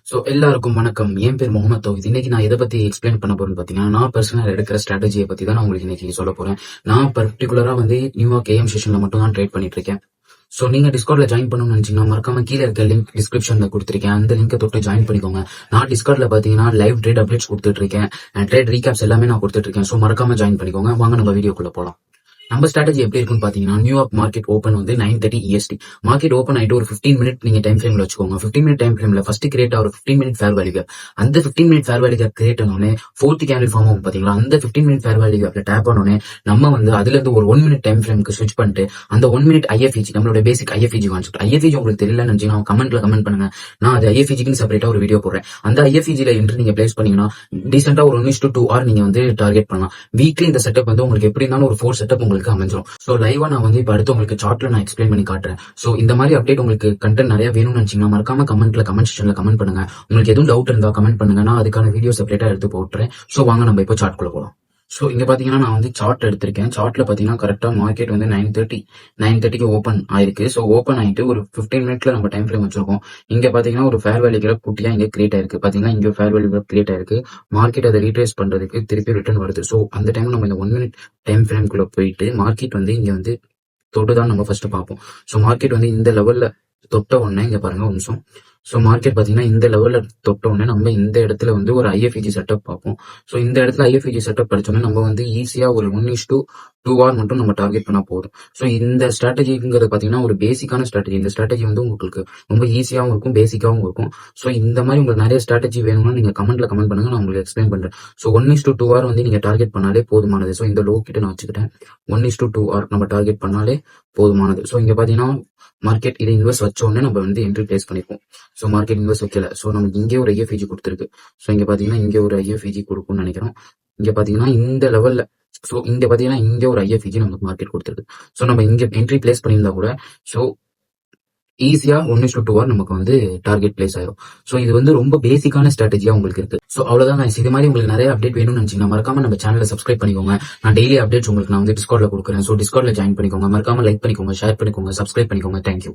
So எல்லாருக்கும் வணக்கம். என் பேர் முகமது தௌஹீத். இன்னைக்கு நான் எதை பத்தி எக்ஸ்பிளைன் பண்ண போறேன்னு பாத்தீங்கன்னா, நான் பர்சனல் எடுக்கிற ஸ்ட்ராட்டஜியை பத்தி தான் நான் உங்களுக்கு இன்னைக்கு சொல்ல போறேன். நான் பர்டிகுலரா வந்து நியூயார்க் ஏஎம் செஷன்ல மட்டும் தான் ட்ரேட் பண்ணிட்டு இருக்கேன். சோ நீங்க டிஸ்கார்ட்ல ஜாயின் பண்ணணும்னு நினைச்சீங்கன்னா மறக்காம கீழே இருக்க லிங்க் டிஸ்கிரிப்ஷன்ல கொடுத்துருக்கேன். அந்த லிங்கை தொட்டு ஜாயின் பண்ணிக்கோங்க. நான் டிஸ்கார்ட்ல பாத்தீங்கன்னா லைவ் ட்ரேட் அப்டேட்ஸ் கொடுத்துட்டு இருக்கேன். ட்ரேட் ரீகேப்ஸ் எல்லாமே நான் கொடுத்துட்டு இருக்கேன். சோ மறக்காம ஜாயின் பண்ணிக்கோங்க. வாங்க நம்ம வீடியோக்குள்ள போலாம். நம்ம ஸ்ட்ராட்டஜி எப்படி இருக்குன்னு பாத்தீங்கன்னா, நியூயார்க் மார்க்கெட் ஓப்பன் வந்து 9:30 EST. மார்க்கெட் ஓப்பன் ஆயிட்டு ஒரு 15 மினிட் நீங்க டைம் ஃப்ரேம்ல வச்சுக்கோங்க. 15 மினிட் டைம் ஃப்ரேம்ல ஃபர்ஸ்ட் கிரியேட் ஆகிற 15 மினிட் ஃபேர் வேல்யூ கேப். அந்த 15 minute fair value gap create ஆனோடனே ஃபோர்த் கேண்டில் ஃபார்ம் ஆகும் பாத்தீங்களா, அந்த 15 மினிட் ஃபேர் வேல்யூ கேப்ல டேப் ஆனோடனே நம்ம வந்து அதுல இருந்து ஒரு 1 மினிட் டைம் ஃப்ரேம்க்கு ஸ்விட்ச் பண்ணிட்டு அந்த 1 மினிட் IFEG நம்மளோட பேசிக் IFEG கான்செப்ட். IFEG உங்களுக்கு தெரியலன்னு நினைச்சீங்கன்னா கமெண்ட்ல கமெண்ட் பண்ணுங்க. நான் அது IFEG செப்பரேட்டா ஒரு வீடியோ போடுறேன். அந்த IFEG என்ட்ரி நீங்க பிளேஸ் பண்ணீங்கன்னா டீசெண்டா ஒரு 1:2 ஆர் நீங்க வந்து டார்கெட் பண்ணலாம். வீக்லி இந்த செட்டப் வந்து உங்களுக்கு எப்படி இருந்தாலும் ஒரு 4 செட்டப் உங்களுக்கு அமைஞ்சிடும். சோ லைவா நான் வந்து இப்ப அடுத்து உங்களுக்கு சார்ட்ல நான் எக்ஸ்பிளைன் பண்ணி காட்டுறேன். சோ இந்த மாதிரி அப்டேட் உங்களுக்கு கண்டென்ட் நிறைய வேணும்னு நினைச்சீங்கன்னா மறக்காம கமெண்ட் செக்ஷன்ல கமெண்ட் பண்ணுங்க. உங்களுக்கு எதுவும் டவுட் இருந்தா கமெண்ட் பண்ணுங்க. நான் அதுக்கான வீடியோ செப்பரேட்டா எடுத்து போட்டுறேன். சோ வாங்க நம்ம இப்போ சார்ட்குள்ள போலாம். சோ இங்க பாத்தீங்கன்னா நான் வந்து சார்ட் எடுத்திருக்கேன். சார்ட்ல பாத்தீங்கன்னா கரெக்டா மார்க்கெட் வந்து 9:30க்கு ஓப்பன் ஆயிருக்கு. சோ ஓப்பன் ஆயிட்டு ஒரு 15 மினிட்ல நம்ம டைம் ஃப்ரேம் வச்சிருக்கோம். இங்க பாத்தீங்கன்னா ஒரு ஃபேர் வேல்யூ கேப் குட்டியா இங்க கிரியேட் ஆயிருக்கு. பாத்தீங்கன்னா இங்க ஃபேர் வேல்யூ கேப் கிரியேட் ஆயிருக்கு. மார்க்கெட் அதை ரீட்ரேஸ் பண்றதுக்கு திருப்பி ரிட்டர்ன் வருது. சோ அந்த டைம் நம்ம இந்த 1 மினிட் டைம் ஃப்ரேம் குள்ள போயிட்டு மார்க்கெட் வந்து இங்க வந்து தொட்டுதான் நம்ம ஃபர்ஸ்ட் பார்ப்போம். சோ மார்க்கெட் வந்து இந்த லெவல்ல தொட்ட உடனே இங்க பாருங்க ஒரு நிமிஷம். சோ மார்க்கெட் பாத்தீங்கன்னா இந்த லெவல்ல தொட்ட உடனே நம்ம இந்த இடத்துல வந்து ஒரு IFEG செட்டப் பார்ப்போம். சோ இந்த இடத்துல IFEG செட்டப் படிச்சோம்னா நம்ம வந்து ஈஸியா ஒரு 1:2 ஆர் மட்டும் நம்ம டார்கெட் பண்ணா போதும். சோ இந்த ஸ்ட்ராட்டஜிங்கிறது பாத்தீங்கன்னா ஒரு பேசிக்கான ஸ்ட்ராட்டஜி. இந்த ஸ்ட்ராட்டஜி வந்து உங்களுக்கு ரொம்ப ஈஸியாவும் இருக்கும், பேசிக்காவும் இருக்கும். சோ இந்த மாதிரி உங்களுக்கு நிறைய ஸ்ட்ராட்டஜி வேணும்னா நீங்க கமெண்ட்ல கமெண்ட் பண்ணுங்க, நான் உங்களுக்கு எக்ஸ்பிளைன் பண்றேன். சோ 1:2 ஆர் வந்து நீங்க டார்கெட் பண்ணாலே போதுமானது. சோ இந்த லோ கிட்ட நான் வச்சுக்கிட்டேன். 1:2 ஆர் நம்ம டார்கெட் பண்ணாலே போதுமானது. சோ இங்க பாத்தீங்கன்னா மார்க்கெட் இதை இன்வெஸ்ட் வச்ச உடனே நம்ம வந்து என்ட்ரி பிளேஸ் பண்ணிப்போம். சோ மார்க்கெட் இன்வெஸ்ட் வைக்கல. சோ நமக்கு இங்கே ஒரு IFEG கொடுத்துருக்கு. சோ இங்க பாத்தீங்கன்னா இங்க ஒரு IFEG கொடுக்கும்னு நினைக்கிறோம். இங்க பாத்தீங்கன்னா இந்த லெவல்ல சோ இங்க பாத்தீங்கன்னா இங்க ஒரு IFEG நமக்கு மார்க்கெட் கொடுத்துருக்கு. சோ நம்ம இங்க என்ட்ரி பிளேஸ் பண்ணியிருந்தா கூட சோ ஈஸியா 1:2 ஆர் நமக்கு வந்து டார்கெட் பிளேஸ் ஆயிரும். சோ இது வந்து ரொம்ப பேசிக்கான ஸ்ட்ராட்டஜியா உங்களுக்கு இருக்கு. சோ அவ்வளவுதான் guys. இது மாதிரி உங்களுக்கு நிறைய அப்டேட் வேணும்னு நினைச்சீங்கன்னா மறக்காம நம்ம சேனலை சப்ஸ்கிரைப் பண்ணிக்கோங்க. நான் டெய்லி அப்டேட்ஸ் உங்களுக்கு நான் வந்து டிஸ்கார்ட்ல கொடுக்குறேன். சோ டிஸ்கார்ட்ல ஜாயின் பண்ணிக்கோங்க. மறக்காம லைக் பண்ணிக்கோங்க, ஷேர் பண்ணிக்கோங்க, சப்ஸ்கிரைப் பண்ணிக்கோங்க. தேங்க்யூ.